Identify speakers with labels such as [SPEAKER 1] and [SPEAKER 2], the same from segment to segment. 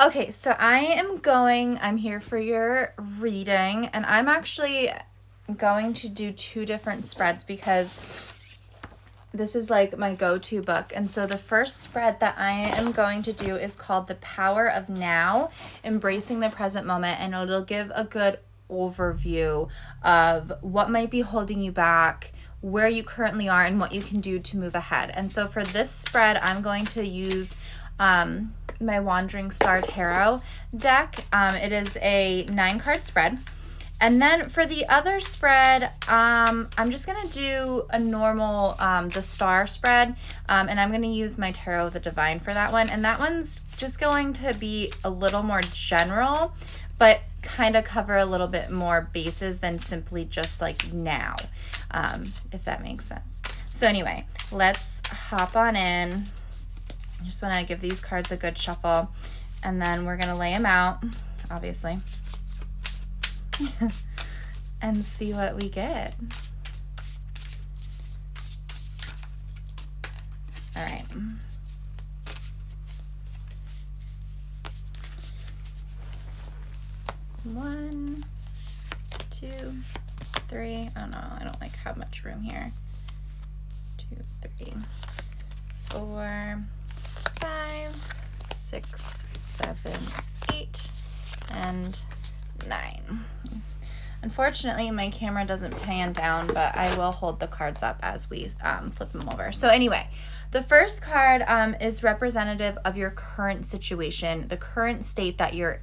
[SPEAKER 1] Okay, so I'm here for your reading, and I'm actually going to do two different spreads because this is like my go-to book. And so the first spread that I am going to do is called The Power of Now, Embracing the Present Moment, and it'll give a good overview of what might be holding you back, where you currently are, and what you can do to move ahead. And so for this spread, I'm going to use my Wandering Star Tarot deck. It is a 9-card spread. And then for the other spread, I'm just going to do a normal, the star spread, and I'm going to use my Tarot of the Divine for that one. And that one's just going to be a little more general, but kind of cover a little bit more bases than simply just like now, if that makes sense. So anyway, let's hop on in. I just want to give these cards a good shuffle, and then we're going to lay them out, obviously. And see what we get. All right. One, two, three. Oh no, I don't like how much room here. 2, 3, 4, 5, 6, 7, 8, and 9. Unfortunately, my camera doesn't pan down, but I will hold the cards up as we flip them over. So anyway, the first card is representative of your current situation, the current state that you're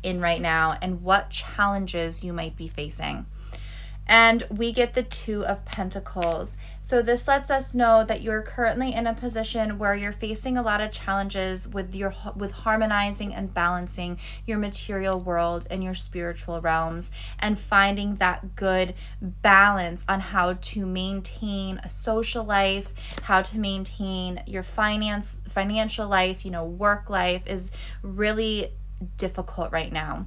[SPEAKER 1] in right now, and what challenges you might be facing. And we get the 2 of Pentacles. So this lets us know that you're currently in a position where you're facing a lot of challenges with harmonizing and balancing your material world and your spiritual realms, and finding that good balance on how to maintain a social life, how to maintain your financial life, work life is really difficult right now.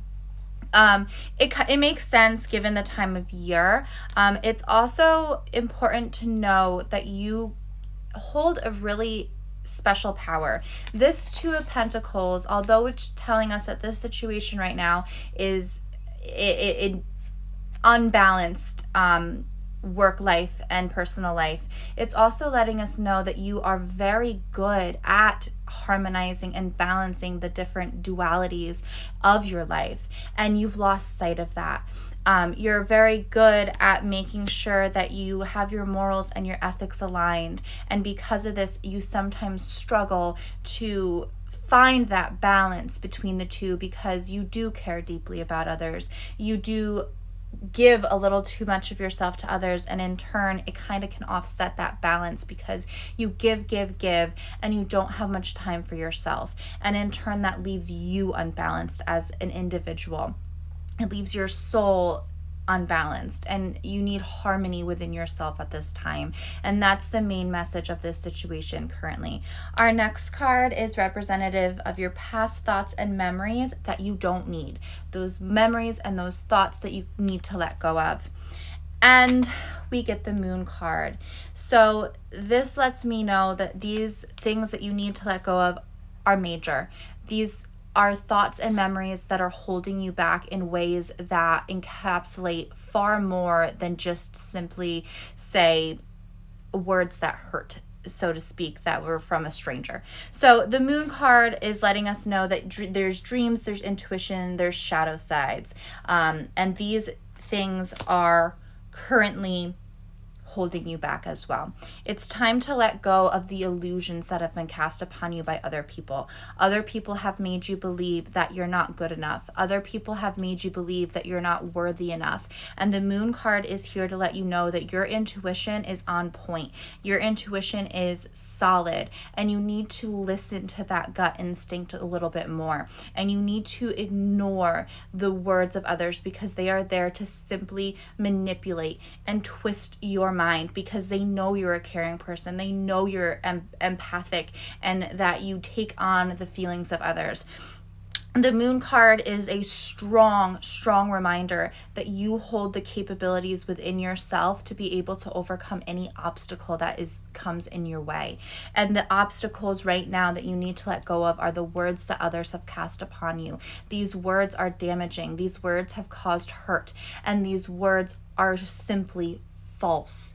[SPEAKER 1] It makes sense given the time of year. It's also important to know that you hold a really special power. This 2 of Pentacles, although it's telling us that this situation right now is unbalanced, work life and personal life, it's also letting us know that you are very good at harmonizing and balancing the different dualities of your life, and you've lost sight of that. You're very good at making sure that you have your morals and your ethics aligned, and because of this, you sometimes struggle to find that balance between the two because you do care deeply about others. You do give a little too much of yourself to others, and in turn it kind of can offset that balance because you give, and you don't have much time for yourself, and in turn that leaves you unbalanced as an individual. It leaves your soul unbalanced, and you need harmony within yourself at this time, and that's the main message of this situation currently. Our next card is representative of your past thoughts and memories that you don't need, those memories and those thoughts that you need to let go of. And we get the Moon card. So this lets me know that these things that you need to let go of are major. These are thoughts and memories that are holding you back in ways that encapsulate far more than just simply, say, words that hurt, so to speak, that were from a stranger. So the Moon card is letting us know that there's dreams, there's intuition, there's shadow sides, and these things are currently holding you back as well. It's time to let go of the illusions that have been cast upon you by other people. Other people have made you believe that you're not good enough. Other people have made you believe that you're not worthy enough. And the Moon card is here to let you know that your intuition is on point. Your intuition is solid, and you need to listen to that gut instinct a little bit more. And you need to ignore the words of others because they are there to simply manipulate and twist your mind, because they know you're a caring person. They know you're empathic and that you take on the feelings of others. The Moon card is a strong, strong reminder that you hold the capabilities within yourself to be able to overcome any obstacle that comes in your way. And the obstacles right now that you need to let go of are the words that others have cast upon you. These words are damaging. These words have caused hurt. And these words are simply false.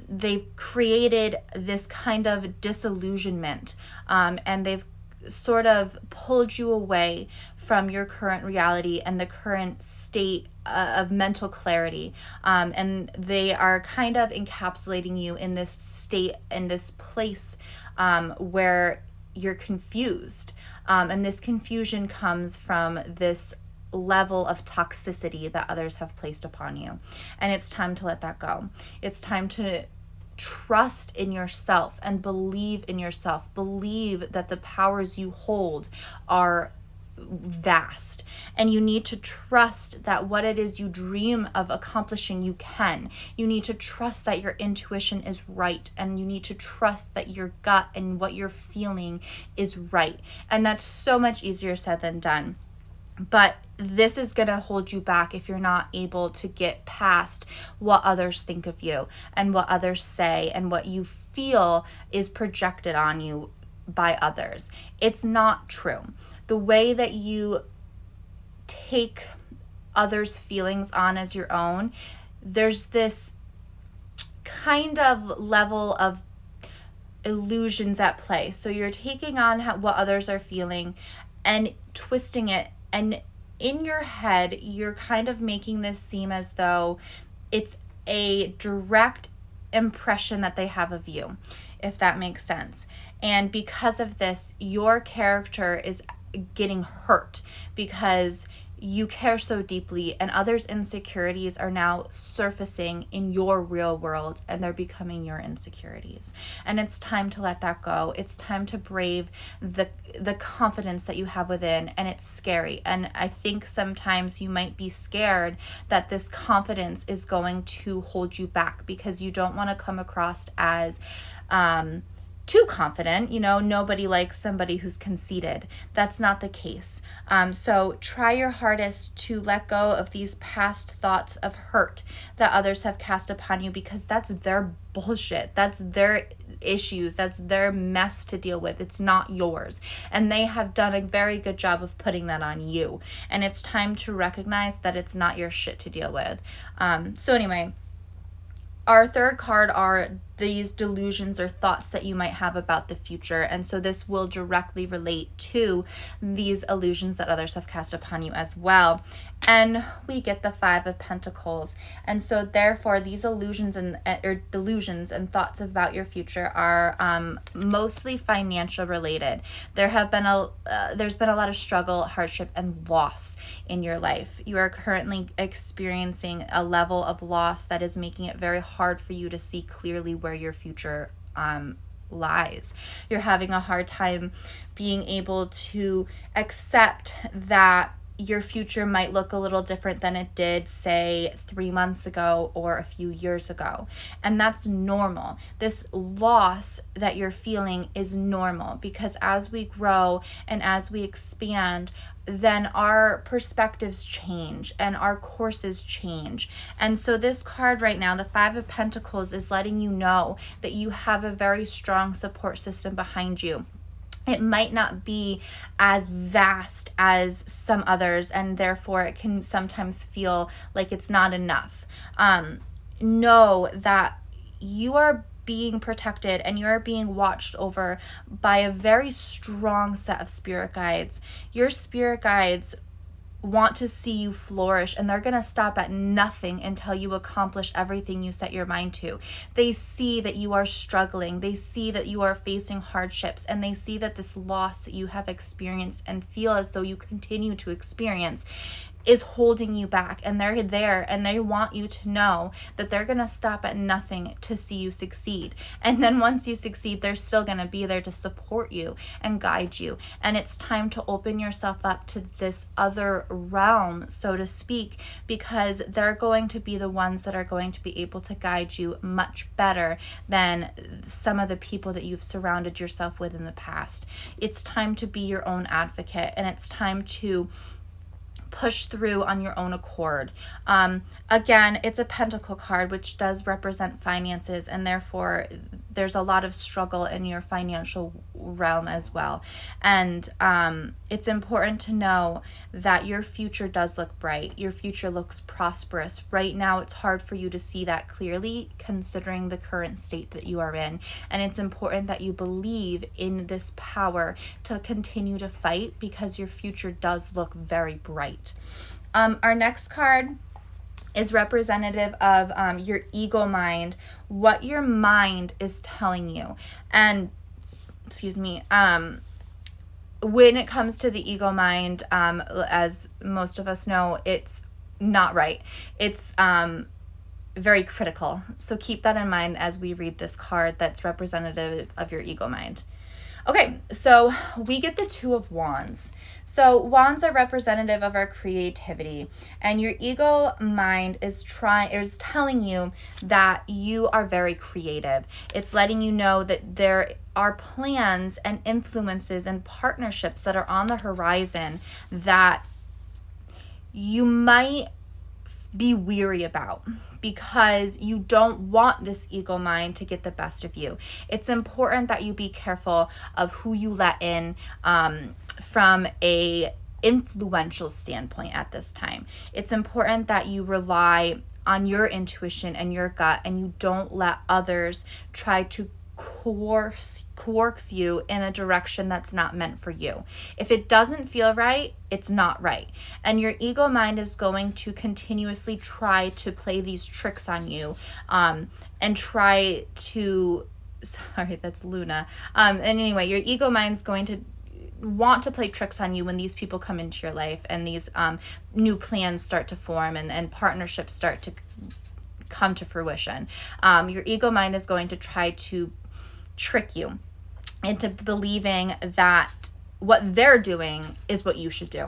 [SPEAKER 1] They've created this kind of disillusionment, and they've sort of pulled you away from your current reality and the current state of mental clarity. And they are kind of encapsulating you in this state, in this place where you're confused. And this confusion comes from this level of toxicity that others have placed upon you. And it's time to let that go. It's time to trust in yourself and believe in yourself. Believe that the powers you hold are vast, and you need to trust that what it is you dream of accomplishing, you can. You need to trust that your intuition is right, and you need to trust that your gut and what you're feeling is right. And that's so much easier said than done. But this is going to hold you back if you're not able to get past what others think of you and what others say and what you feel is projected on you by others. It's not true. The way that you take others' feelings on as your own, there's this kind of level of illusions at play. So you're taking on what others are feeling and twisting it, and in your head you're kind of making this seem as though it's a direct impression that they have of you, if that makes sense. And because of this, your character is getting hurt because you care so deeply, and others' insecurities are now surfacing in your real world, and they're becoming your insecurities. And it's time to let that go. It's time to brave the confidence that you have within, and it's scary. And I think sometimes you might be scared that this confidence is going to hold you back because you don't want to come across as too confident. Nobody likes somebody who's conceited. That's not the case. So try your hardest to let go of these past thoughts of hurt that others have cast upon you, because that's their bullshit. That's their issues. That's their mess to deal with. It's not yours. And they have done a very good job of putting that on you. And it's time to recognize that it's not your shit to deal with. So anyway, our third card are these delusions or thoughts that you might have about the future. And so this will directly relate to these illusions that others have cast upon you as well. And we get the Five of Pentacles. And so therefore these illusions or delusions and thoughts about your future are mostly financial related. There's been a lot of struggle, hardship, and loss in your life. You are currently experiencing a level of loss that is making it very hard for you to see clearly where your future lies. You're having a hard time being able to accept that your future might look a little different than it did, say, 3 months ago or a few years ago. And that's normal. This loss that you're feeling is normal, because as we grow and as we expand, then our perspectives change and our courses change. And so this card right now, the Five of Pentacles, is letting you know that you have a very strong support system behind you. It might not be as vast as some others, and therefore it can sometimes feel like it's not enough. Know that you are being protected and you're being watched over by a very strong set of spirit guides. Your spirit guides want to see you flourish, and they're going to stop at nothing until you accomplish everything you set your mind to. They see that you are struggling. They see that you are facing hardships, and they see that this loss that you have experienced and feel as though you continue to experience is holding you back, and they're there and they want you to know that they're going to stop at nothing to see you succeed. And then once you succeed, they're still going to be there to support you and guide you. And it's time to open yourself up to this other realm, so to speak, because they're going to be the ones that are going to be able to guide you much better than some of the people that you've surrounded yourself with in the past. It's time to be your own advocate, and it's time to push through on your own accord. Again, it's a pentacle card, which does represent finances, and therefore there's a lot of struggle in your financial realm as well. And it's important to know that your future does look bright. Your future looks prosperous. Right now, it's hard for you to see that clearly, considering the current state that you are in. And it's important that you believe in this power to continue to fight, because your future does look very bright. Our next card is representative of your ego mind, what your mind is telling you. And when it comes to the ego mind, as most of us know, it's not right. It's very critical. So keep that in mind as we read this card that's representative of your ego mind. Okay, so we get the Two of Wands. So wands are representative of our creativity, and your ego mind is telling you that you are very creative. It's letting you know that there are plans and influences and partnerships that are on the horizon that you might be weary about, because you don't want this ego mind to get the best of you. It's important that you be careful of who you let in from a influential standpoint at this time. It's important that you rely on your intuition and your gut, and you don't let others try to coerce you in a direction that's not meant for you. If it doesn't feel right, it's not right. And your ego mind is going to continuously try to play these tricks on you, and try to, sorry, that's Luna. And anyway, your ego mind's going to want to play tricks on you when these people come into your life, and these new plans start to form, and partnerships start to come to fruition. Your ego mind is going to try to trick you into believing that what they're doing is what you should do.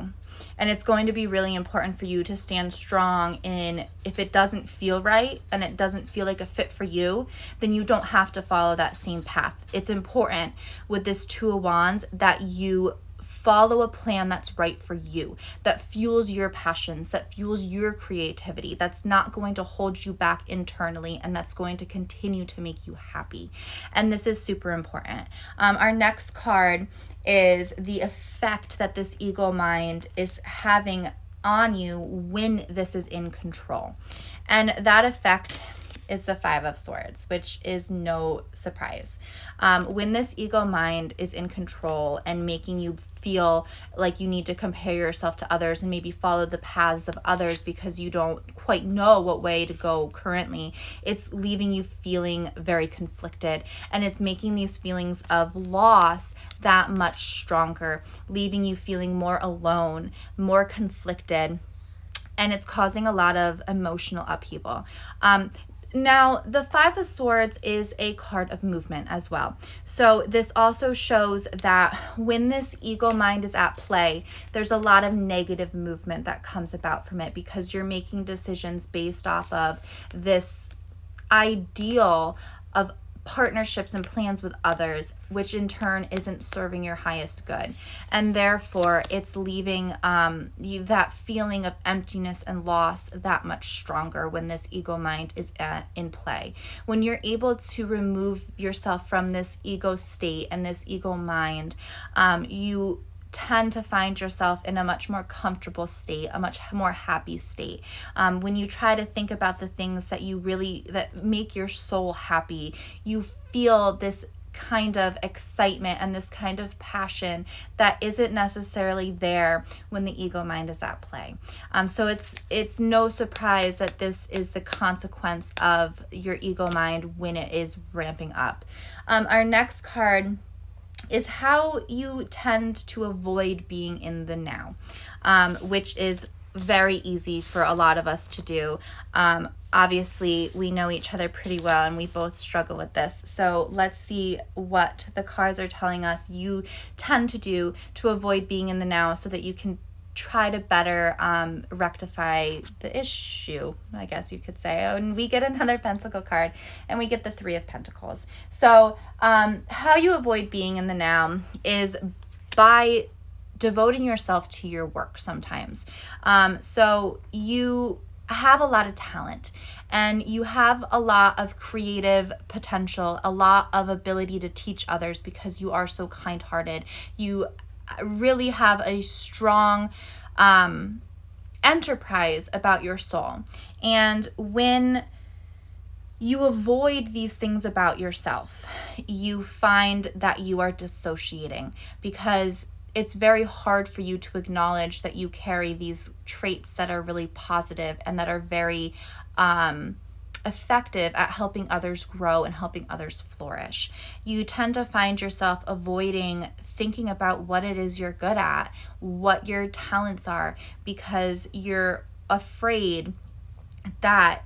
[SPEAKER 1] And it's going to be really important for you to stand strong in, if it doesn't feel right and it doesn't feel like a fit for you, then you don't have to follow that same path. It's important with this Two of Wands that you follow a plan that's right for you, that fuels your passions, that fuels your creativity, that's not going to hold you back internally, and that's going to continue to make you happy. And this is super important. Our next card is the effect that this ego mind is having on you when this is in control. And that effect is the Five of Swords, which is no surprise. When this ego mind is in control and making you feel like you need to compare yourself to others and maybe follow the paths of others because you don't quite know what way to go currently, it's leaving you feeling very conflicted, and it's making these feelings of loss that much stronger, leaving you feeling more alone, more conflicted, and it's causing a lot of emotional upheaval. Now, the Five of Swords is a card of movement as well. So this also shows that when this ego mind is at play, there's a lot of negative movement that comes about from it, because you're making decisions based off of this ideal of partnerships and plans with others, which in turn isn't serving your highest good. And therefore, it's leaving you that feeling of emptiness and loss that much stronger when this ego mind is in play. When you're able to remove yourself from this ego state and this ego mind, you tend to find yourself in a much more comfortable state, a much more happy state. When you try to think about the things that make your soul happy, you feel this kind of excitement and this kind of passion that isn't necessarily there when the ego mind is at play. So it's no surprise that this is the consequence of your ego mind when it is ramping up. Our next card is how you tend to avoid being in the now, which is very easy for a lot of us to do. Obviously, we know each other pretty well and we both struggle with this. So let's see what the cards are telling us you tend to do to avoid being in the now so that you can try to better rectify the issue, I guess you could say. And we get another Pentacle card and we get the Three of Pentacles. So how you avoid being in the now is by devoting yourself to your work sometimes. So you have a lot of talent and you have a lot of creative potential, a lot of ability to teach others because you are so kind-hearted. You really have a strong enterprise about your soul. And when you avoid these things about yourself, you find that you are dissociating because it's very hard for you to acknowledge that you carry these traits that are really positive and that are very effective at helping others grow and helping others flourish. You tend to find yourself avoiding thinking about what it is you're good at, what your talents are, because you're afraid that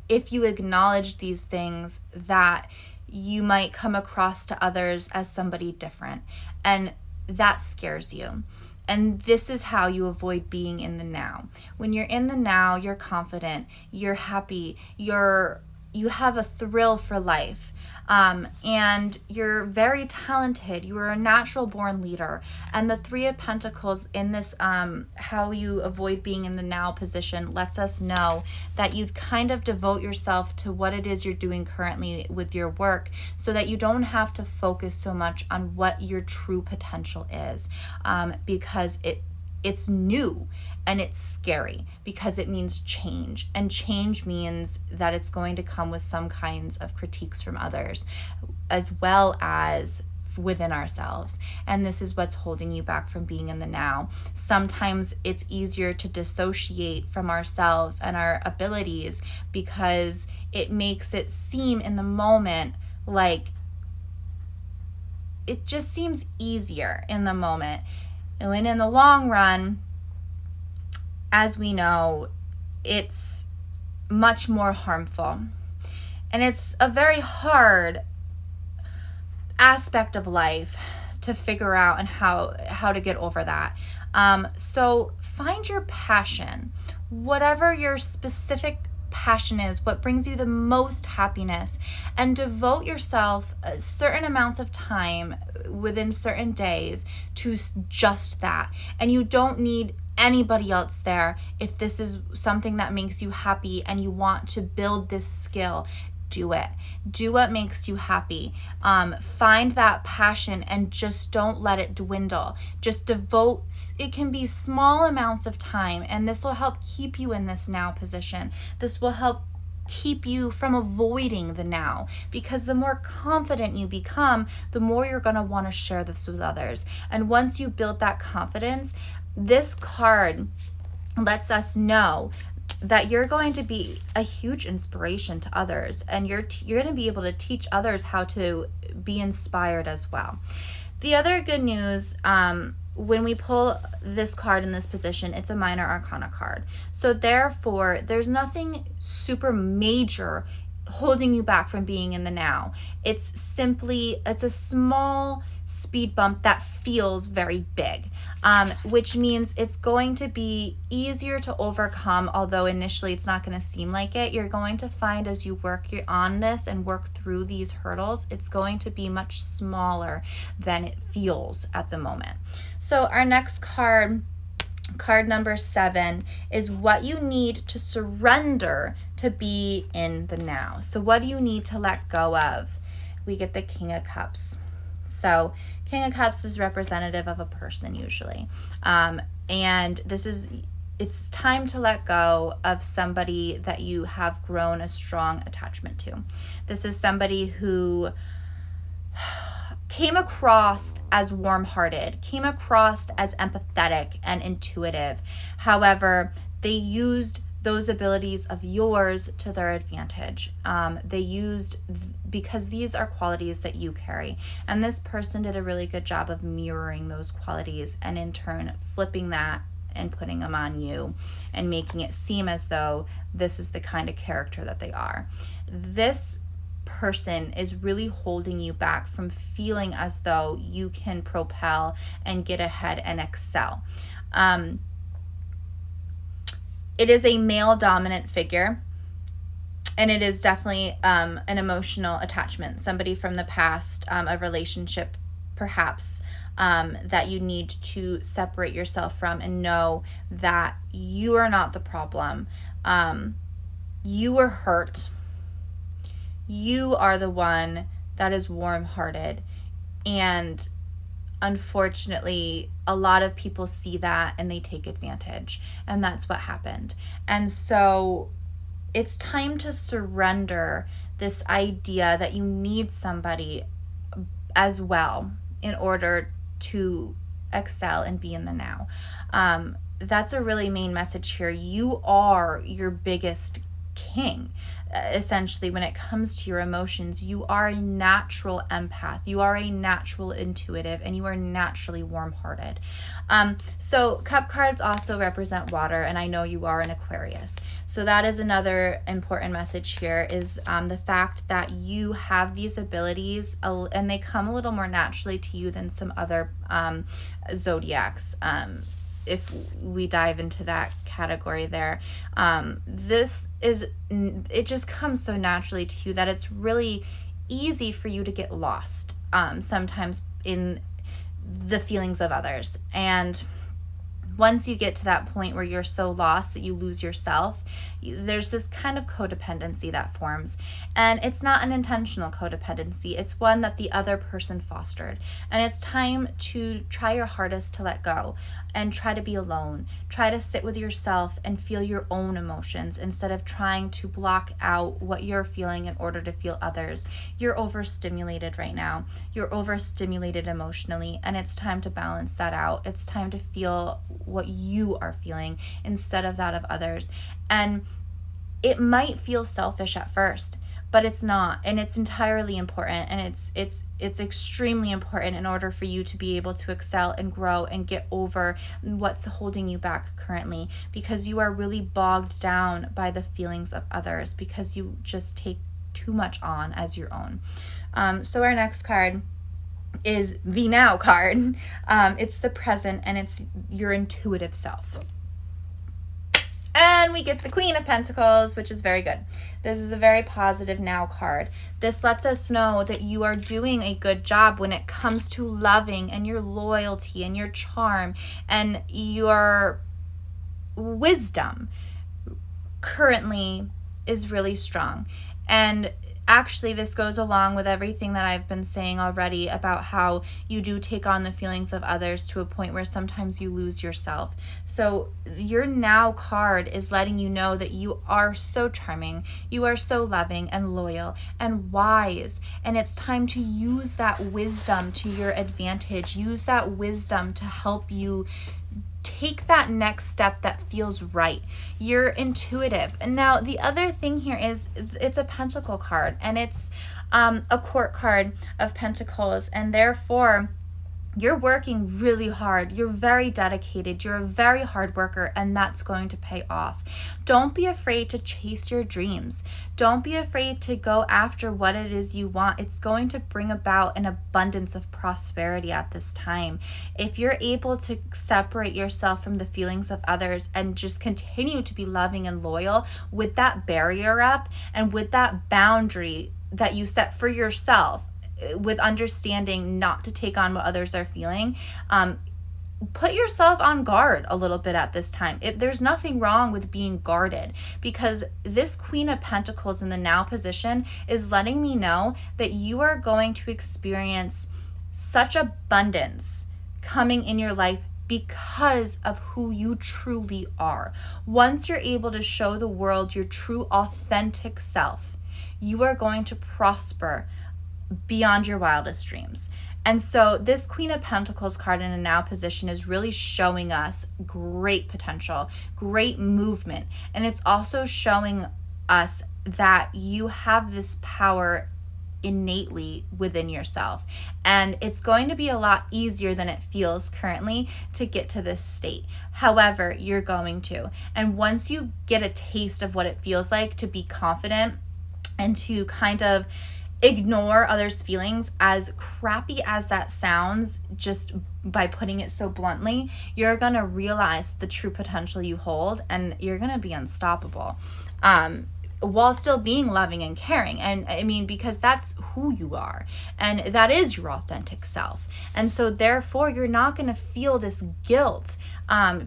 [SPEAKER 1] if you acknowledge these things, that you might come across to others as somebody different. And that scares you. And this is how you avoid being in the now. When you're in the now, you're confident, you're happy, you have a thrill for life, and you're very talented. You are a natural born leader. And the Three of Pentacles in this how you avoid being in the now position lets us know that you'd kind of devote yourself to what it is you're doing currently with your work so that you don't have to focus so much on what your true potential is, because it's new and it's scary because it means change, and change means that it's going to come with some kinds of critiques from others as well as within ourselves. And this is what's holding you back from being in the now. Sometimes it's easier to dissociate from ourselves and our abilities because it makes it seem in the moment like it just seems easier in the moment. And in the long run, as we know, it's much more harmful. And it's a very hard aspect of life to figure out and how to get over that. So find your passion, whatever your specific passion is, what brings you the most happiness, and devote yourself certain amounts of time within certain days to just that. And you don't need anybody else there. If this is something that makes you happy and you want to build this skill, do it. Do what makes you happy. Find that passion and just don't let it dwindle. Just devote, it can be small amounts of time, and this will help keep you in this now position. This will help keep you from avoiding the now, because the more confident you become, the more you're going to want to share this with others. And once you build that confidence, this card lets us know that you're going to be a huge inspiration to others, and you're going to be able to teach others how to be inspired as well. The other good news, when we pull this card in this position, it's a minor arcana card. So therefore, there's nothing super major holding you back from being in the now. It's a small speed bump that feels very big, which means it's going to be easier to overcome, although initially it's not going to seem like it. You're going to find as you work on this and work through these hurdles, it's going to be much smaller than it feels at the moment. So our next card number 7, is what you need to surrender to be in the now. So what do you need to let go of? We get the King of Cups. So King of Cups is representative of a person usually. And it's time to let go of somebody that you have grown a strong attachment to. This is somebody who came across as warm-hearted, came across as empathetic and intuitive. However, they used those abilities of yours to their advantage. Because these are qualities that you carry. And this person did a really good job of mirroring those qualities and in turn flipping that and putting them on you and making it seem as though this is the kind of character that they are. This person is really holding you back from feeling as though you can propel and get ahead and excel. It is a male dominant figure, and it is definitely an emotional attachment, somebody from the past, a relationship perhaps that you need to separate yourself from and know that you are not the problem. You were hurt. You are the one that is warm-hearted, and unfortunately, a lot of people see that and they take advantage, and that's what happened. And so it's time to surrender this idea that you need somebody as well in order to excel and be in the now. That's a really main message here. You are your biggest king. Essentially, when it comes to your emotions, you are a natural empath, you are a natural intuitive, and you are naturally warm-hearted. So cup cards also represent water, and I know you are an Aquarius. So that is another important message here, is the fact that you have these abilities, and they come a little more naturally to you than some other zodiacs. If we dive into that category there, it just comes so naturally to you that it's really easy for you to get lost sometimes in the feelings of others. And once you get to that point where you're so lost that you lose yourself, there's this kind of codependency that forms. And it's not an intentional codependency. It's one that the other person fostered. And it's time to try your hardest to let go and try to be alone. Try to sit with yourself and feel your own emotions instead of trying to block out what you're feeling in order to feel others. You're overstimulated right now. You're overstimulated emotionally, and it's time to balance that out. It's time to feel what you are feeling instead of that of others. And it might feel selfish at first, but it's not, and it's entirely important, and it's extremely important in order for you to be able to excel and grow and get over what's holding you back currently, because you are really bogged down by the feelings of others because you just take too much on as your own. So our next card is the Now card. It's the present, and it's your intuitive self. And we get the Queen of Pentacles, which is very good. This is a very positive Now card. This lets us know that you are doing a good job when it comes to loving, and your loyalty and your charm and your wisdom currently is really strong. And actually, this goes along with everything that I've been saying already about how you do take on the feelings of others to a point where sometimes you lose yourself. So your Now card is letting you know that you are so charming, you are so loving and loyal and wise, and it's time to use that wisdom to your advantage. Use that wisdom to help you take that next step that feels right. You're intuitive. And now the other thing here is it's a Pentacle card, and it's a Court card of Pentacles, and therefore you're working really hard. You're very dedicated. You're a very hard worker, and that's going to pay off. Don't be afraid to chase your dreams. Don't be afraid to go after what it is you want. It's going to bring about an abundance of prosperity at this time. If you're able to separate yourself from the feelings of others and just continue to be loving and loyal with that barrier up and with that boundary that you set for yourself, with understanding not to take on what others are feeling, put yourself on guard a little bit at this time. There's nothing wrong with being guarded, because this Queen of Pentacles in the Now position is letting me know that you are going to experience such abundance coming in your life because of who you truly are. Once you're able to show the world your true authentic self, you are going to prosper beyond your wildest dreams. And so this Queen of Pentacles card in a Now position is really showing us great potential, great movement. And it's also showing us that you have this power innately within yourself. And it's going to be a lot easier than it feels currently to get to this state. However, you're going to. And once you get a taste of what it feels like to be confident and to kind of ignore others' feelings, as crappy as that sounds, just by putting it so bluntly, you're gonna realize the true potential you hold, and you're gonna be unstoppable, while still being loving and caring. And I mean, because that's who you are, and that is your authentic self. And so therefore you're not gonna feel this guilt,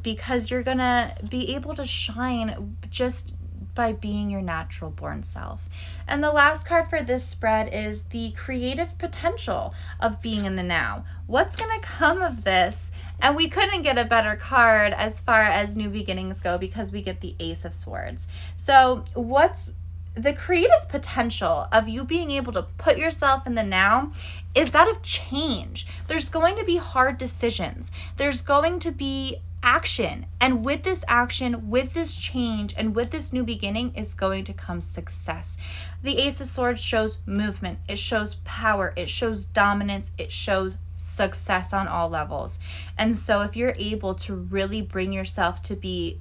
[SPEAKER 1] because you're gonna be able to shine just by being your natural born self. And the last card for this spread is the creative potential of being in the now. What's going to come of this? And we couldn't get a better card as far as new beginnings go, because we get the Ace of Swords. So what's the creative potential of you being able to put yourself in the now is that of change. There's going to be hard decisions. There's going to be action. And with this action, with this change, and with this new beginning is going to come success. The Ace of Swords shows movement. It shows power. It shows dominance. It shows success on all levels. And so if you're able to really bring yourself to be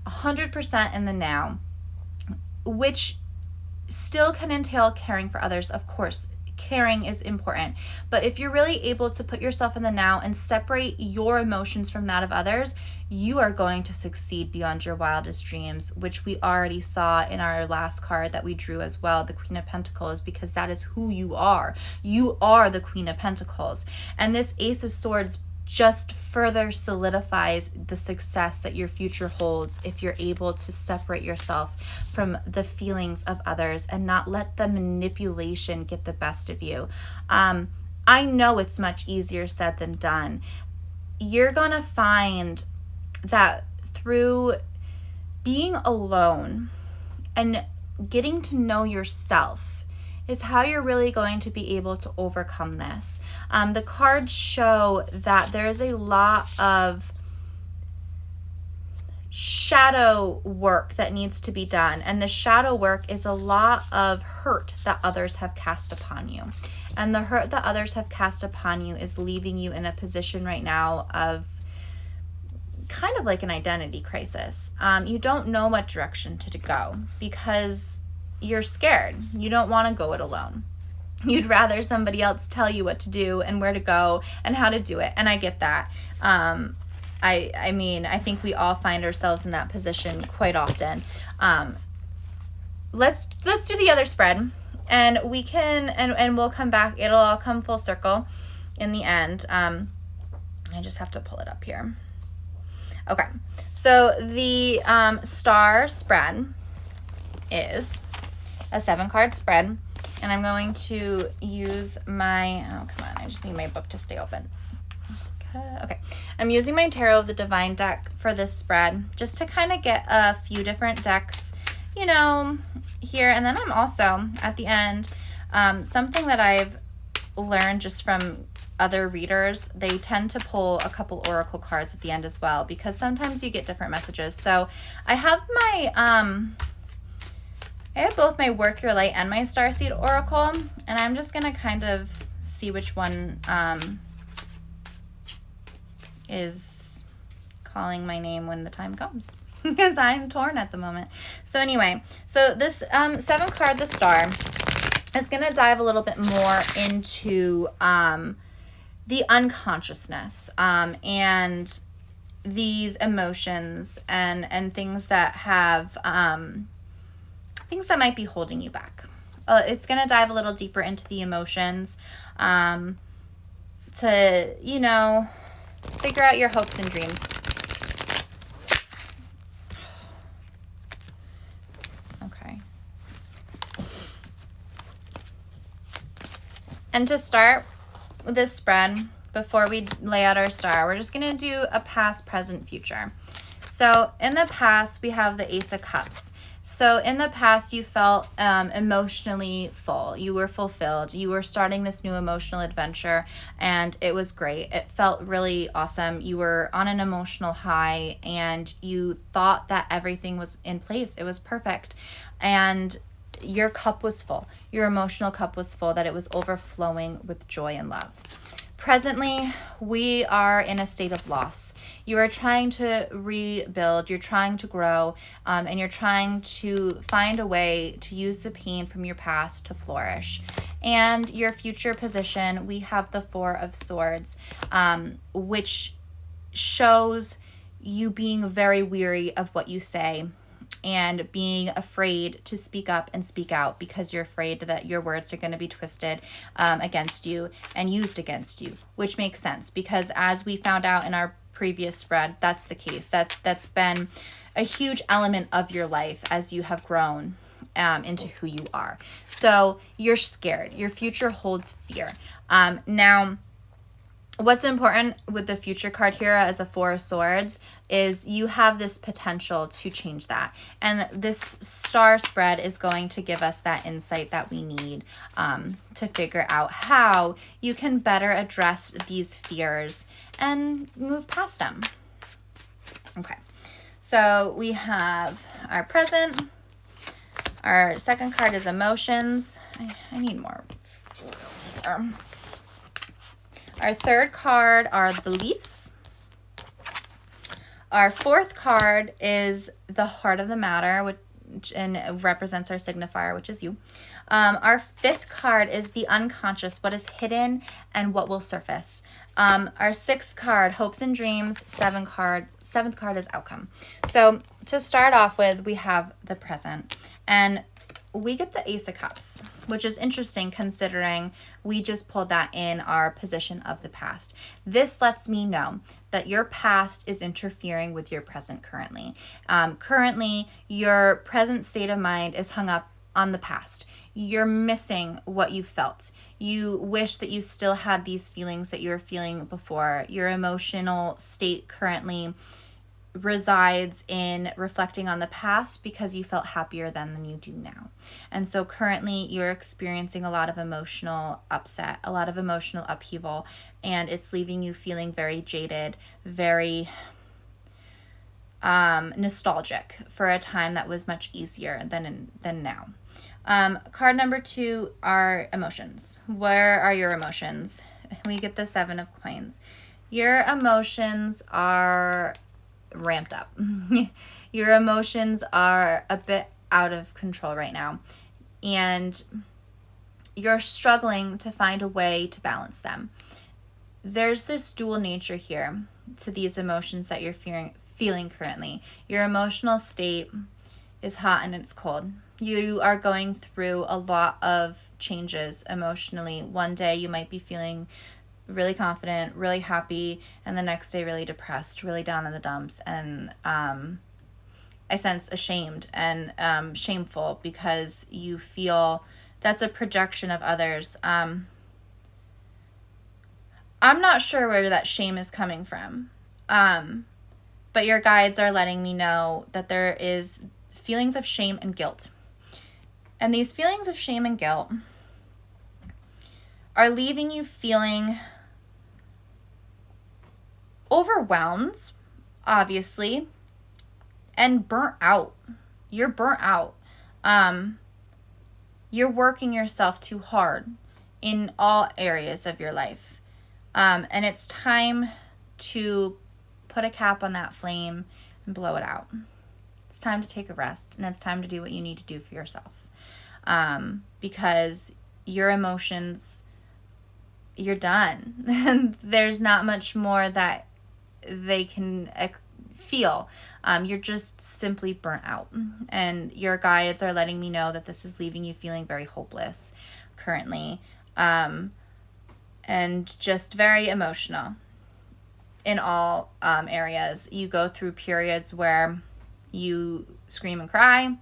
[SPEAKER 1] 100% in the now, which still can entail caring for others, of course. Caring is important. But if you're really able to put yourself in the now and separate your emotions from that of others, you are going to succeed beyond your wildest dreams, which we already saw in our last card that we drew as well, the Queen of Pentacles, because that is who you are. You are the Queen of Pentacles. And this Ace of Swords just further solidifies the success that your future holds if you're able to separate yourself from the feelings of others and not let the manipulation get the best of you. I know it's much easier said than done. You're gonna find that through being alone and getting to know yourself is how you're really going to be able to overcome this. The cards show that there's a lot of shadow work that needs to be done. And the shadow work is a lot of hurt that others have cast upon you. And the hurt that others have cast upon you is leaving you in a position right now of kind of like an identity crisis. You don't know what direction to go because you're scared. You don't want to go it alone. You'd rather somebody else tell you what to do and where to go and how to do it. And I get that. I mean, I think we all find ourselves in that position quite often. Let's do the other spread, and we can, and we'll come back. It'll all come full circle in the end. I just have to pull it up here. Okay. So the star spread is a 7-card spread, and I'm going to use my, oh, come on, I just need my book to stay open. Okay, I'm using my Tarot of the Divine deck for this spread, just to kind of get a few different decks, you know, here. And then I'm also, at the end, something that I've learned just from other readers, they tend to pull a couple oracle cards at the end as well, because sometimes you get different messages. So I have my, I have both my Work Your Light and my Starseed Oracle, and I'm just going to kind of see which one is calling my name when the time comes, because I'm torn at the moment. So anyway, so this 7th card, the Star, is going to dive a little bit more into the unconsciousness and these emotions and things that have things that might be holding you back. It's going to dive a little deeper into the emotions to, you know, figure out your hopes and dreams. Okay. And to start with this spread, before we lay out our star, we're just going to do a past, present, future. So in the past, we have the Ace of Cups. So in the past, you felt emotionally full. You were fulfilled. You were starting this new emotional adventure, and it was great. It felt really awesome. You were on an emotional high, and you thought that everything was in place. It was perfect. And your cup was full. Your emotional cup was full, that it was overflowing with joy and love. Presently, we are in a state of loss. You are trying to rebuild, you're trying to grow, and you're trying to find a way to use the pain from your past to flourish. And your future position, we have the Four of Swords, which shows you being very weary of what you say and being afraid to speak up and speak out because you're afraid that your words are going to be twisted against you and used against you, which makes sense because as we found out in our previous spread, that's the case. That's been a huge element of your life as you have grown into who you are. So you're scared. Your future holds fear. Now, what's important with the future card here as a Four of Swords is you have this potential to change that. And this star spread is going to give us that insight that we need to figure out how you can better address these fears and move past them. Okay, so we have our present. Our second card is emotions. I need more. Our third card are beliefs. Our fourth card is the heart of the matter, which represents our signifier, which is you. Our fifth card is the unconscious, what is hidden and what will surface. Our sixth card, hopes and dreams. Seventh card is outcome. So to start off with, we have the present. And we get the Ace of Cups, which is interesting considering we just pulled that in our position of the past. This lets me know that your past is interfering with your present currently. Currently, your present state of mind is hung up on the past. You're missing what you felt. You wish that you still had these feelings that you were feeling before. Your emotional state currently resides in reflecting on the past because you felt happier then than you do now. And so currently you're experiencing a lot of emotional upset, a lot of emotional upheaval, and it's leaving you feeling very jaded, very nostalgic for a time that was much easier than now. Card number 2 are emotions. Where are your emotions? We get the 7 of coins. Your emotions are ramped up. Your emotions are a bit out of control right now, and you're struggling to find a way to balance them. There's this dual nature here to these emotions that you're feeling currently. Your emotional state is hot and it's cold. You are going through a lot of changes emotionally. One day you might be feeling really confident, really happy, and the next day really depressed, really down in the dumps, and I sense ashamed and shameful because you feel that's a projection of others. I'm not sure where that shame is coming from, but your guides are letting me know that there is feelings of shame and guilt. And these feelings of shame and guilt are leaving you feeling overwhelmed, obviously, and burnt out. You're burnt out. You're working yourself too hard in all areas of your life. And it's time to put a cap on that flame and blow it out. It's time to take a rest, and it's time to do what you need to do for yourself. Because your emotions, you're done. There's not much more that they can feel. You're just simply burnt out. And your guides are letting me know that this is leaving you feeling very hopeless currently. And just very emotional in all areas. You go through periods where you scream and cry,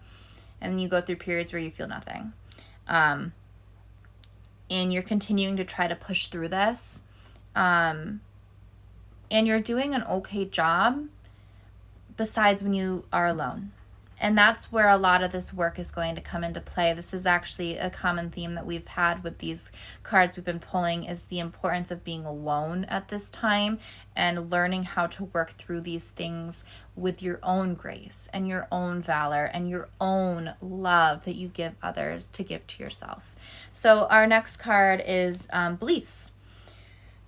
[SPEAKER 1] and you go through periods where you feel nothing. And you're continuing to try to push through this. And you're doing an okay job besides when you are alone And that's where a lot of this work is going to come into play. This is actually a common theme that we've had with these cards we've been pulling, is the importance of being alone at this time and learning how to work through these things with your own grace and your own valor and your own love that you give others to give to yourself. So our next card is beliefs.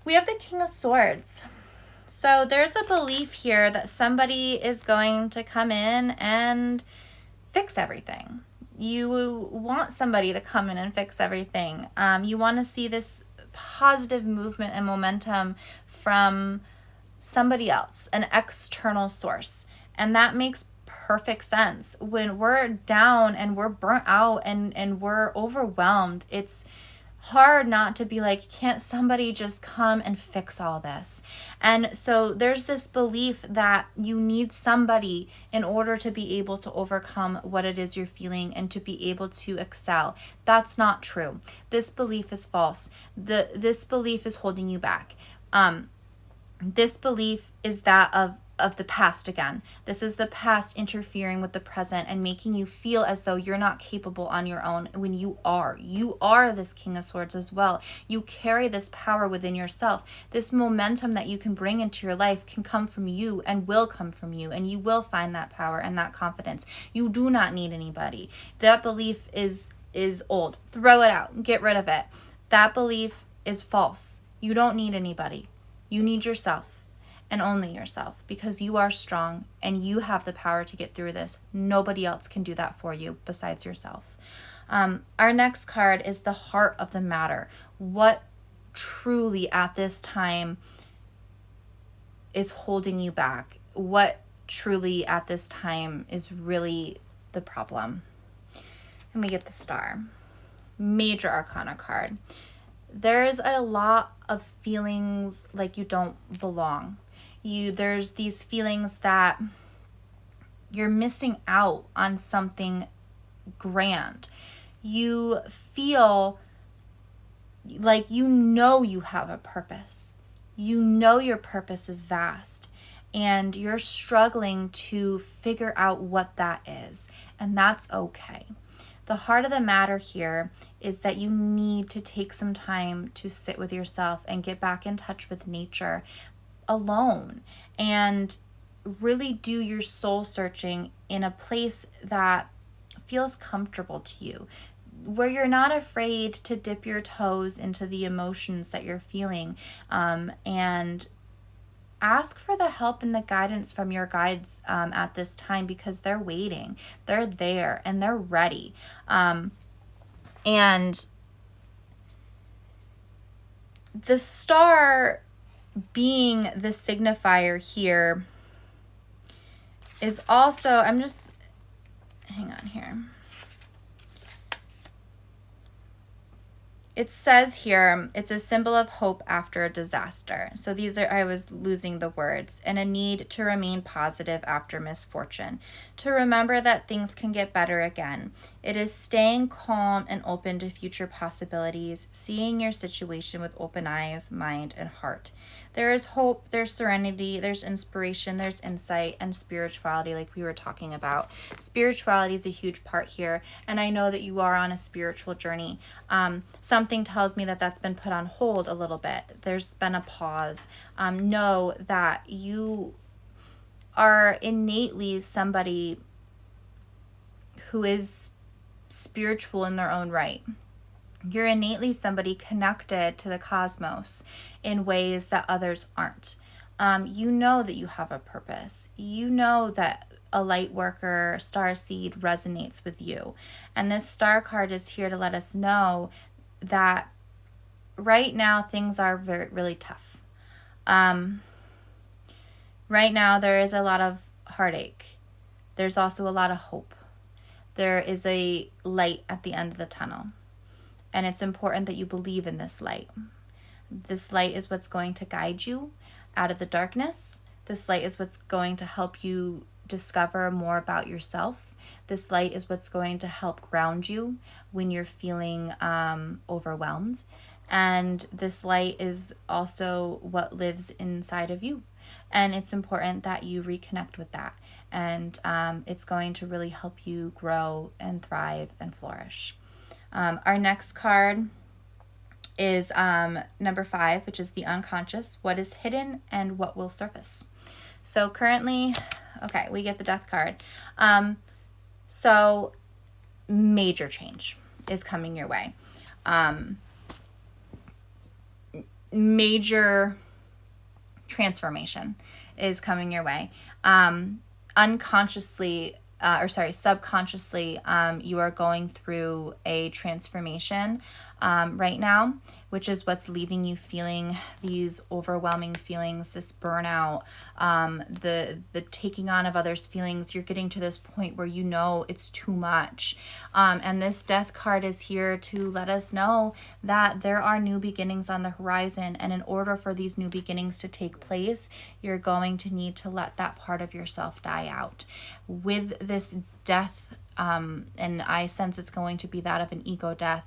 [SPEAKER 1] We have the King of Swords. So there's a belief here that somebody is going to come in and fix everything. You want somebody to come in and fix everything. You want to see this positive movement and momentum from somebody else, an external source. And that makes perfect sense. When we're down and we're burnt out and we're overwhelmed, it's hard not to be like, can't somebody just come and fix all this? And so there's this belief that you need somebody in order to be able to overcome what it is you're feeling and to be able to excel. That's not true. This belief is false. This belief is holding you back. This belief is that of the past again. This is the past interfering with the present and making you feel as though you're not capable on your own when you are. You are this King of Swords as well. You carry this power within yourself. This momentum that you can bring into your life can come from you and will come from you, and you will find that power and that confidence. You do not need anybody. That belief is old. Throw it out. Get rid of it. That belief is false. You don't need anybody. You need yourself, and only yourself, because you are strong and you have the power to get through this. Nobody else can do that for you besides yourself. Our next card is the heart of the matter. What truly at this time is holding you back? What truly at this time is really the problem? Let me get the Star. Major Arcana card. There's a lot of feelings like you don't belong. There's these feelings that you're missing out on something grand. You feel like you have a purpose. You know your purpose is vast, and you're struggling to figure out what that is, and that's okay. The heart of the matter here is that you need to take some time to sit with yourself and get back in touch with nature alone and really do your soul searching in a place that feels comfortable to you, where you're not afraid to dip your toes into the emotions that you're feeling, and ask for the help and the guidance from your guides at this time, because they're waiting. They're there and they're ready. And the Star being the signifier here is also, hang on here. It says here, it's a symbol of hope after a disaster. So I was losing the words. And a need to remain positive after misfortune. To remember that things can get better again. It is staying calm and open to future possibilities, seeing your situation with open eyes, mind, and heart. There is hope, there's serenity, there's inspiration, there's insight, and spirituality, like we were talking about. Spirituality is a huge part here, and I know that you are on a spiritual journey. Something tells me that that's been put on hold a little bit. There's been a pause. Know that you are innately somebody who is spiritual in their own right. You're innately somebody connected to the cosmos in ways that others aren't. You know that you have a purpose. You know that a light worker, star seed, resonates with you. And this Star card is here to let us know that right now things are really tough. Right now there is a lot of heartache. There's also a lot of hope. There is a light at the end of the tunnel. And it's important that you believe in this light. This light is what's going to guide you out of the darkness. This light is what's going to help you discover more about yourself. This light is what's going to help ground you when you're feeling overwhelmed. And this light is also what lives inside of you. And it's important that you reconnect with that. And it's going to really help you grow and thrive and flourish. Our next card is number 5, which is the unconscious. What is hidden and what will surface? So currently, okay, we get the death card. So major change is coming your way. Major transformation is coming your way. Subconsciously, you are going through a transformation right now, which is what's leaving you feeling these overwhelming feelings, this burnout, the taking on of others' feelings. You're getting to this point where you know it's too much. And this death card is here to let us know that there are new beginnings on the horizon. And in order for these new beginnings to take place, you're going to need to let that part of yourself die out. With this death, and I sense it's going to be that of an ego death,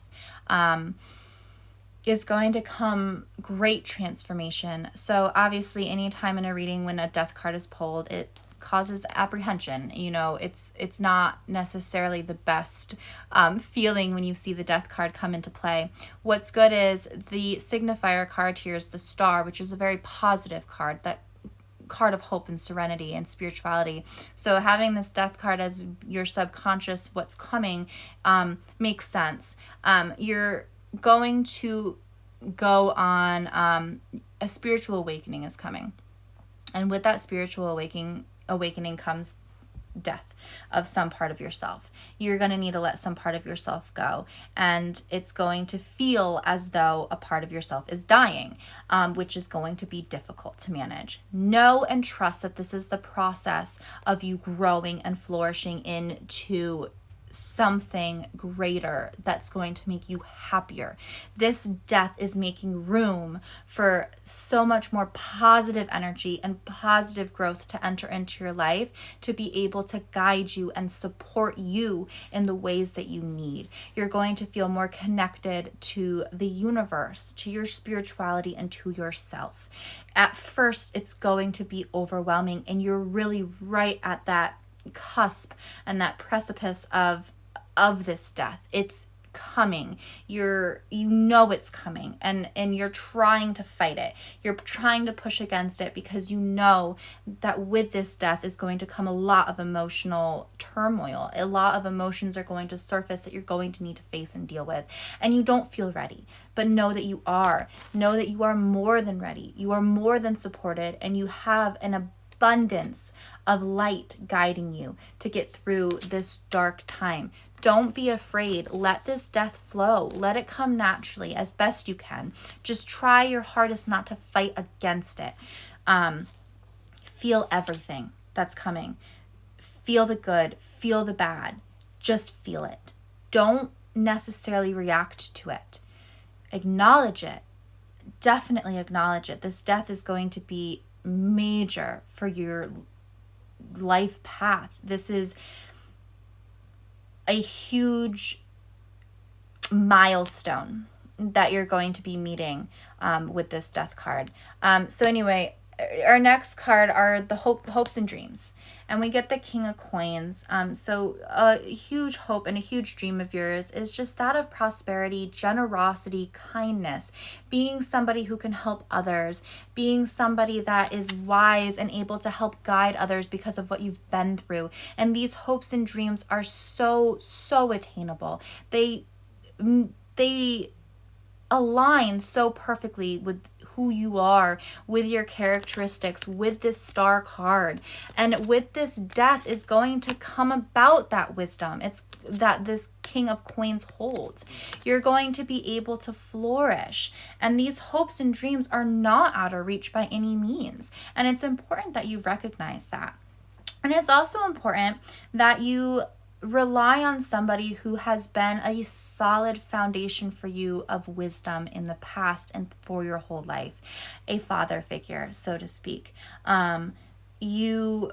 [SPEAKER 1] is going to come great transformation. So obviously, anytime in a reading when a death card is pulled, it causes apprehension. It's not necessarily the best feeling when you see the death card come into play. What's good is the signifier card here is the star, which is a very positive card, that card of hope and serenity and spirituality. So having this death card as your subconscious, what's coming, makes sense. You're going to go on a spiritual awakening is coming, and with that spiritual awakening comes death of some part of yourself. You're going to need to let some part of yourself go, and it's going to feel as though a part of yourself is dying, which is going to be difficult to manage. Know and trust that this is the process of you growing and flourishing into something greater that's going to make you happier. This death is making room for so much more positive energy and positive growth to enter into your life, to be able to guide you and support you in the ways that you need. You're going to feel more connected to the universe, to your spirituality, and to yourself. At first, it's going to be overwhelming, and you're really right at that cusp and that precipice of this death. It's coming. You know it's coming, and you're trying to fight it. You're trying to push against it because you know that with this death is going to come a lot of emotional turmoil. A lot of emotions are going to surface that you're going to need to face and deal with, and you don't feel ready. But know that you are. Know that you are more than ready. You are more than supported, and you have an abundance of light guiding you to get through this dark time. Don't be afraid. Let this death flow. Let it come naturally as best you can. Just try your hardest not to fight against it. Feel everything that's coming. Feel the good. Feel the bad. Just feel it. Don't necessarily react to it. Acknowledge it. Definitely acknowledge it. This death is going to be major for your life path. This is a huge milestone that you're going to be meeting with this death card. So anyway, our next card are the hopes and dreams, and we get the King of Coins. So a huge hope and a huge dream of yours is just that of prosperity, generosity, kindness, being somebody who can help others, being somebody that is wise and able to help guide others because of what you've been through. And these hopes and dreams are so attainable. They align so perfectly with who you are, with your characteristics, with this star card. And with this death is going to come about that wisdom. It's that this King of Coins holds. You're going to be able to flourish. And these hopes and dreams are not out of reach by any means. And it's important that you recognize that. And it's also important that you rely on somebody who has been a solid foundation for you of wisdom in the past and for your whole life, a father figure, so to speak. You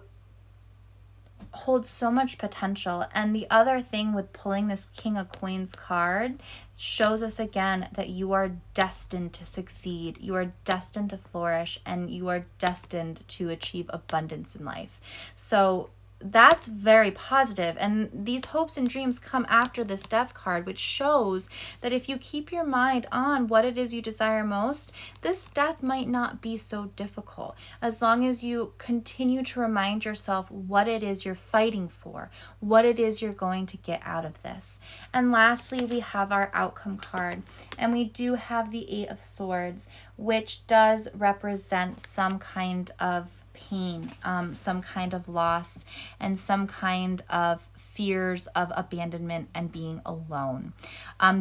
[SPEAKER 1] holds so much potential. And the other thing with pulling this King of Coins card shows us again that you are destined to succeed, you are destined to flourish, and you are destined to achieve abundance in life. So that's very positive. And these hopes and dreams come after this Death card, which shows that if you keep your mind on what it is you desire most, this death might not be so difficult, as long as you continue to remind yourself what it is you're fighting for, what it is you're going to get out of this. And lastly, we have our outcome card, and we do have the Eight of Swords, which does represent some kind of pain, some kind of loss, and some kind of fears of abandonment and being alone.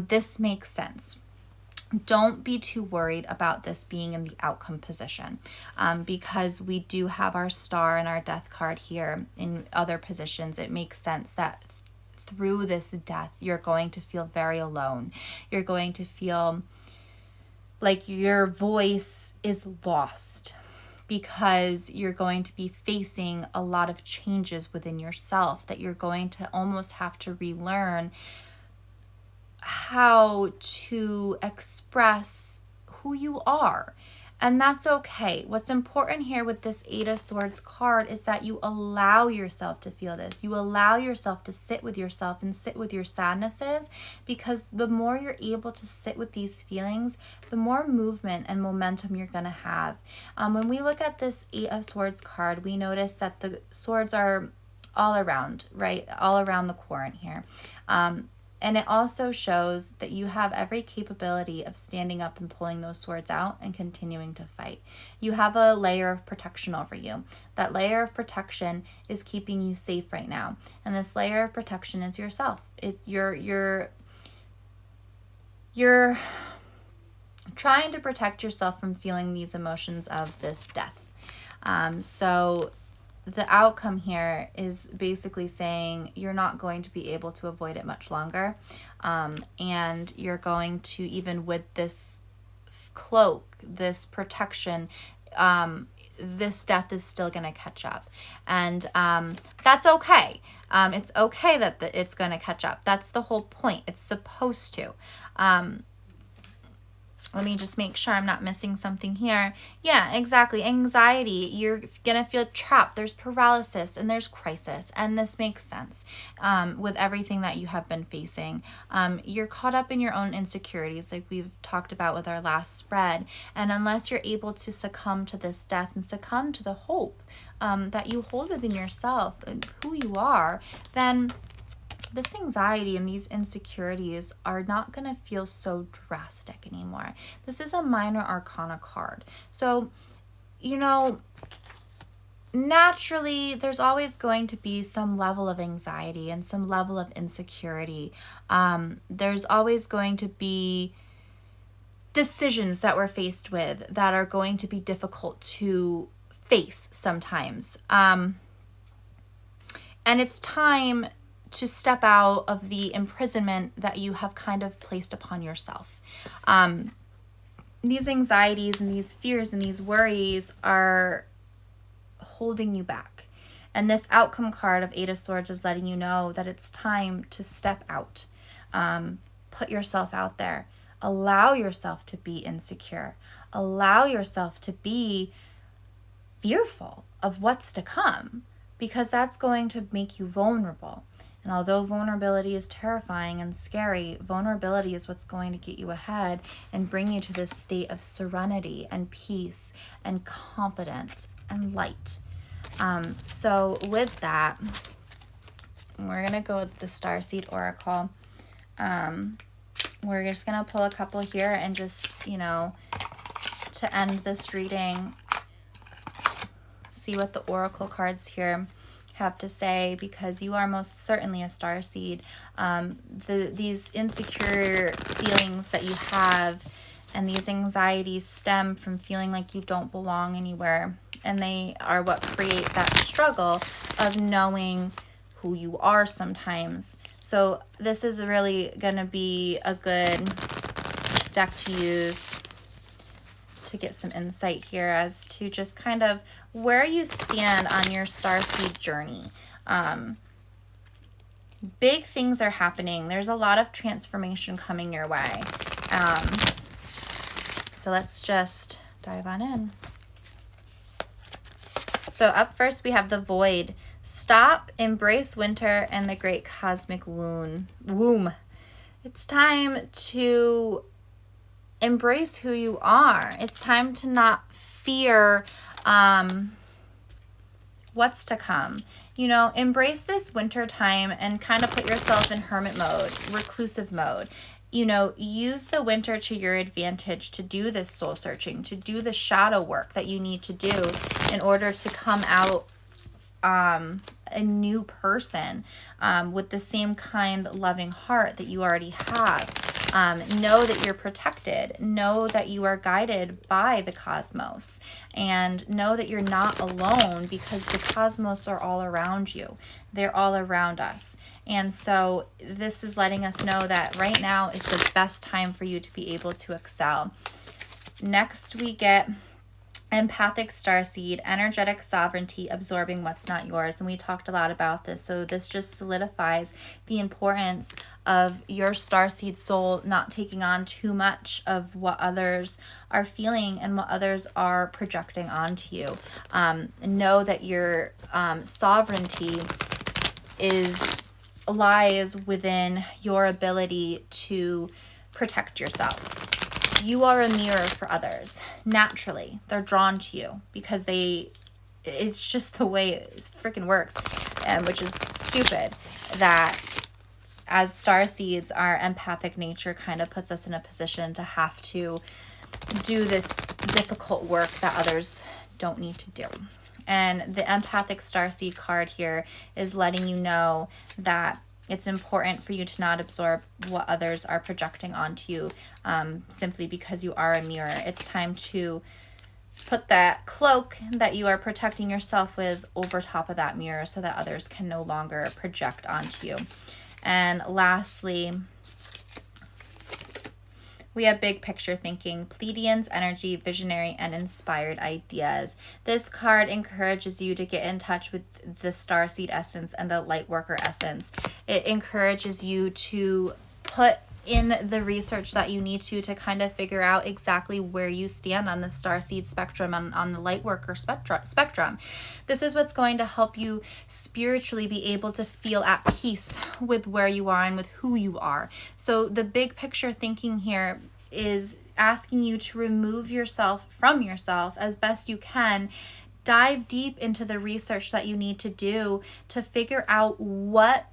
[SPEAKER 1] This makes sense. Don't be too worried about this being in the outcome position, because we do have our Star and our Death card here in other positions. It makes sense that through this death, you're going to feel very alone. You're going to feel like your voice is lost, because you're going to be facing a lot of changes within yourself that you're going to almost have to relearn how to express who you are. And that's okay. What's important here with this Eight of Swords card is that you allow yourself to feel this. You allow yourself to sit with yourself and sit with your sadnesses, because the more you're able to sit with these feelings, the more movement and momentum you're going to have. When we look at this Eight of Swords card, we notice that the swords are all around, right? All around the quadrant here. And it also shows that you have every capability of standing up and pulling those swords out and continuing to fight. You have a layer of protection over you. That layer of protection is keeping you safe right now. And this layer of protection is yourself. It's you're trying to protect yourself from feeling these emotions of this death. So the outcome here is basically saying you're not going to be able to avoid it much longer. And you're going to, even with this cloak, this protection, this death is still going to catch up. And that's okay. It's okay that it's going to catch up. That's the whole point. It's supposed to. Let me just make sure I'm not missing something here. Yeah, exactly. Anxiety. You're going to feel trapped. There's paralysis and there's crisis. And this makes sense with everything that you have been facing. You're caught up in your own insecurities, like we've talked about with our last spread. And unless you're able to succumb to this death and succumb to the hope that you hold within yourself and who you are, then this anxiety and these insecurities are not going to feel so drastic anymore. This is a minor arcana card. So, naturally, there's always going to be some level of anxiety and some level of insecurity. There's always going to be decisions that we're faced with that are going to be difficult to face sometimes. And it's time to step out of the imprisonment that you have kind of placed upon yourself. These anxieties and these fears and these worries are holding you back. And this outcome card of Eight of Swords is letting you know that it's time to step out. Put yourself out there. Allow yourself to be insecure. Allow yourself to be fearful of what's to come, because that's going to make you vulnerable. And although vulnerability is terrifying and scary, vulnerability is what's going to get you ahead and bring you to this state of serenity and peace and confidence and light. So with that, we're going to go with the Starseed Oracle. We're just going to pull a couple here and just, to end this reading, see what the Oracle cards here have to say, because you are most certainly a starseed. These insecure feelings that you have and these anxieties stem from feeling like you don't belong anywhere, and they are what create that struggle of knowing who you are sometimes. So this is really going to be a good deck to use to get some insight here as to just kind of where you stand on your starseed journey. Big things are happening. There's a lot of transformation coming your way. So let's just dive on in. So up first we have the Void. Stop, embrace winter and the great cosmic womb. It's time to embrace who you are. It's time to not fear what's to come. You know, embrace this winter time and kind of put yourself in hermit mode, reclusive mode. You know, use the winter to your advantage to do this soul searching, to do the shadow work that you need to do in order to come out a new person with the same kind, loving heart that you already have. Know that you're protected. Know that you are guided by the cosmos. And know that you're not alone, because the cosmos are all around you. They're all around us. And so this is letting us know that right now is the best time for you to be able to excel. Next we get empathic starseed, energetic sovereignty, absorbing what's not yours. And we talked a lot about this. So this just solidifies the importance of your starseed soul not taking on too much of what others are feeling and what others are projecting onto you. Know that your sovereignty lies within your ability to protect yourself. You are a mirror for others. Naturally, they're drawn to you because it's just the way it freaking works, which is stupid, that as starseeds, our empathic nature kind of puts us in a position to have to do this difficult work that others don't need to do. And the empathic starseed card here is letting you know that it's important for you to not absorb what others are projecting onto you simply because you are a mirror. It's time to put that cloak that you are protecting yourself with over top of that mirror so that others can no longer project onto you. And lastly, we have big picture thinking, Pleiadians energy, visionary and inspired ideas. This card encourages you to get in touch with the starseed essence and the light worker essence. It encourages you to put in the research that you need to kind of figure out exactly where you stand on the starseed spectrum and on the light worker spectrum. This is what's going to help you spiritually be able to feel at peace with where you are and with who you are. So the big picture thinking here is asking you to remove yourself from yourself as best you can. Dive deep into the research that you need to do to figure out what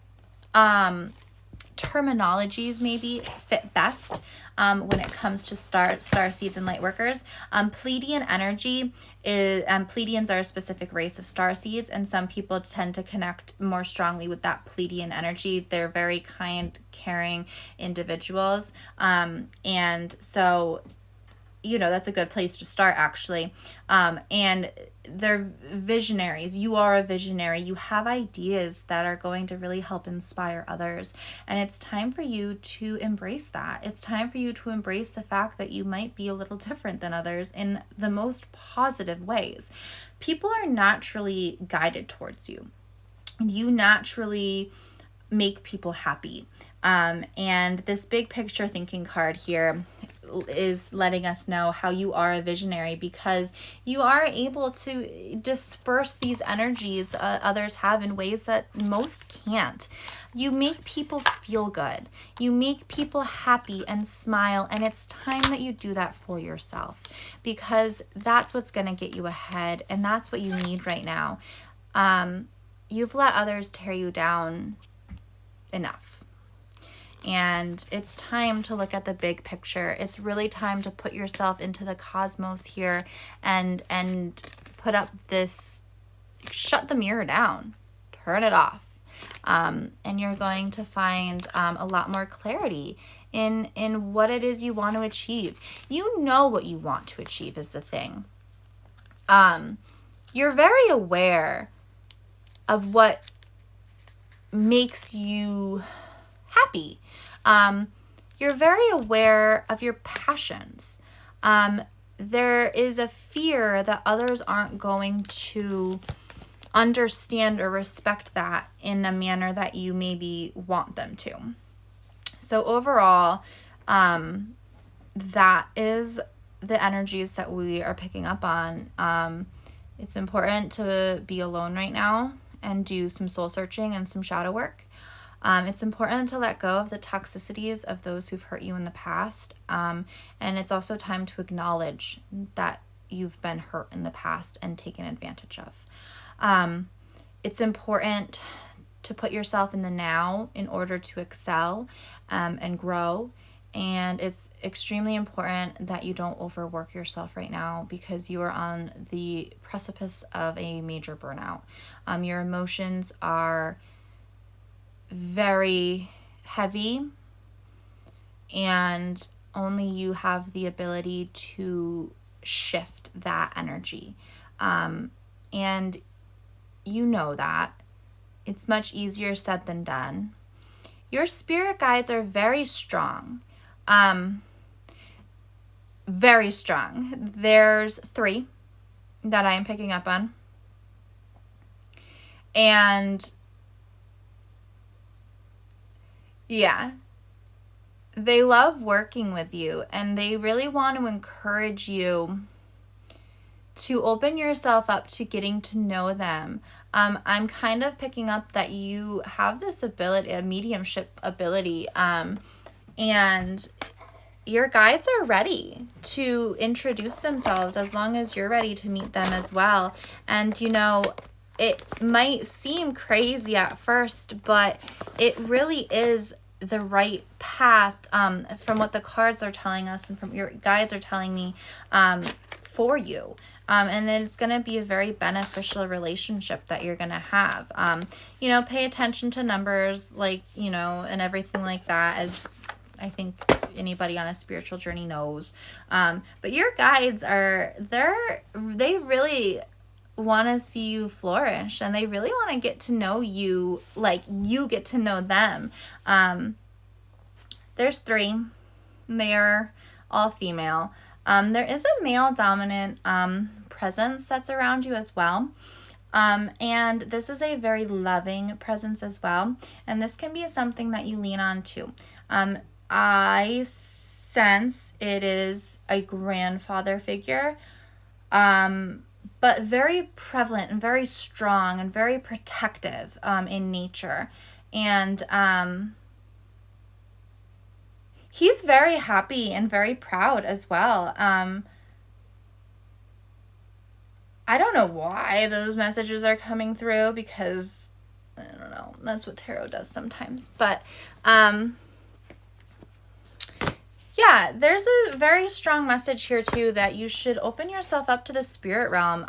[SPEAKER 1] terminologies maybe fit best when it comes to star seeds and light workers. Pleiadian energy is, Pleiadians are a specific race of star seeds, and some people tend to connect more strongly with that Pleiadian energy. They're very kind, caring individuals, and so you know, that's a good place to start actually. And they're visionaries. You are a visionary. You have ideas that are going to really help inspire others. And it's time for you to embrace that. It's time for you to embrace the fact that you might be a little different than others in the most positive ways. People are naturally guided towards you. You naturally make people happy. And this big picture thinking card here is letting us know how you are a visionary, because you are able to disperse these energies others have in ways that most can't. You make people feel good. You make people happy and smile, and it's time that you do that for yourself, because that's what's going to get you ahead, and that's what you need right now. You've let others tear you down enough. And it's time to look at the big picture. It's really time to put yourself into the cosmos here and put up this, shut the mirror down, turn it off. And you're going to find a lot more clarity in what it is you want to achieve. You know what you want to achieve is the thing. You're very aware of what makes you happy. You're very aware of your passions. There is a fear that others aren't going to understand or respect that in a manner that you maybe want them to. So overall, that is the energies that we are picking up on. It's important to be alone right now and do some soul searching and some shadow work. It's important to let go of the toxicities of those who've hurt you in the past. And it's also time to acknowledge that you've been hurt in the past and taken advantage of. It's important to put yourself in the now in order to excel and grow. And it's extremely important that you don't overwork yourself right now, because you are on the precipice of a major burnout. Your emotions are very heavy, and only you have the ability to shift that energy. And you know that. It's much easier said than done. Your spirit guides are very strong. Very strong. There's 3 that I am picking up on. And yeah, they love working with you, and they really want to encourage you to open yourself up to getting to know them. I'm kind of picking up that you have this ability, a mediumship ability, and your guides are ready to introduce themselves as long as you're ready to meet them as well. And, it might seem crazy at first, but it really is the right path, from what the cards are telling us and from your guides are telling me, for you. And then it's going to be a very beneficial relationship that you're going to have. Pay attention to numbers, and everything like that, as I think anybody on a spiritual journey knows. But your guides they really want to see you flourish, and they really want to get to know you like you get to know them. There's 3. They are all female. There is a male dominant presence that's around you as well. And this is a very loving presence as well. And this can be something that you lean on too. I sense it is a grandfather figure, but very prevalent and very strong and very protective in nature. And he's very happy and very proud as well. I don't know why those messages are coming through, because I don't know, that's what tarot does sometimes. But yeah, there's a very strong message here too, that you should open yourself up to the spirit realm.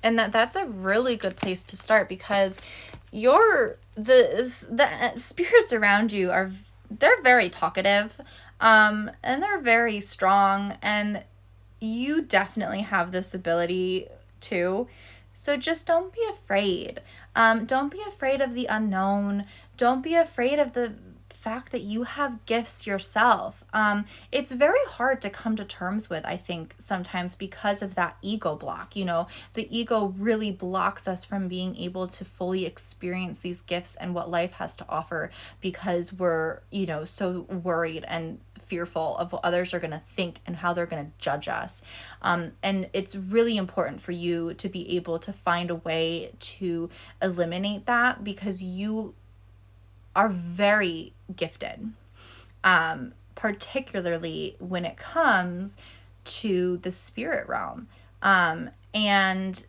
[SPEAKER 1] And that's a really good place to start, because the spirits around you they're very talkative, and they're very strong, and you definitely have this ability too. So just don't be afraid. Don't be afraid of the unknown. Don't be afraid of the fact that you have gifts yourself. It's very hard to come to terms with, I think, sometimes, because of that ego block. The ego really blocks us from being able to fully experience these gifts and what life has to offer, because we're, so worried and fearful of what others are going to think and how they're going to judge us. And it's really important for you to be able to find a way to eliminate that, because you are very gifted, particularly when it comes to the spirit realm. And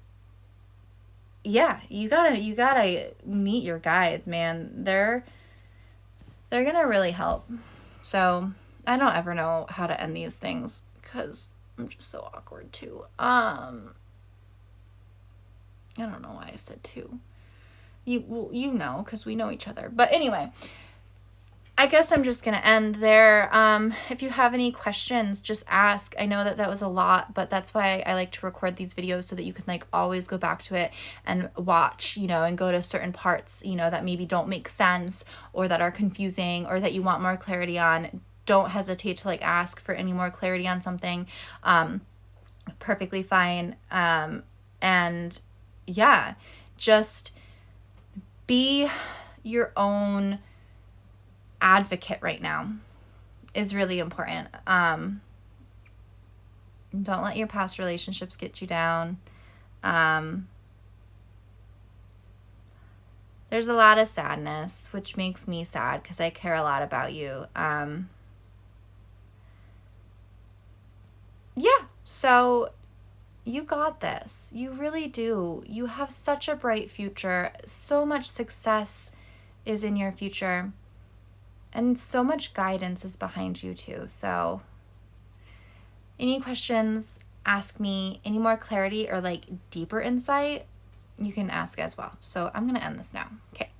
[SPEAKER 1] yeah, you gotta meet your guides, man. They're gonna really help. So I don't ever know how to end these things, because I'm just so awkward too. I don't know why I said two. You know, because we know each other. But anyway, I guess I'm just going to end there. If you have any questions, just ask. I know that was a lot, but that's why I like to record these videos, so that you can always go back to it and watch, and go to certain parts, that maybe don't make sense, or that are confusing, or that you want more clarity on. Don't hesitate to ask for any more clarity on something. Perfectly fine. And yeah, just be your own advocate right now is really important. Don't let your past relationships get you down. There's a lot of sadness, which makes me sad because I care a lot about you. Yeah, so you got this. You really do. You have such a bright future. So much success is in your future. And so much guidance is behind you too. So any questions, ask me. Any more clarity or like deeper insight, you can ask as well. So I'm going to end this now. Okay.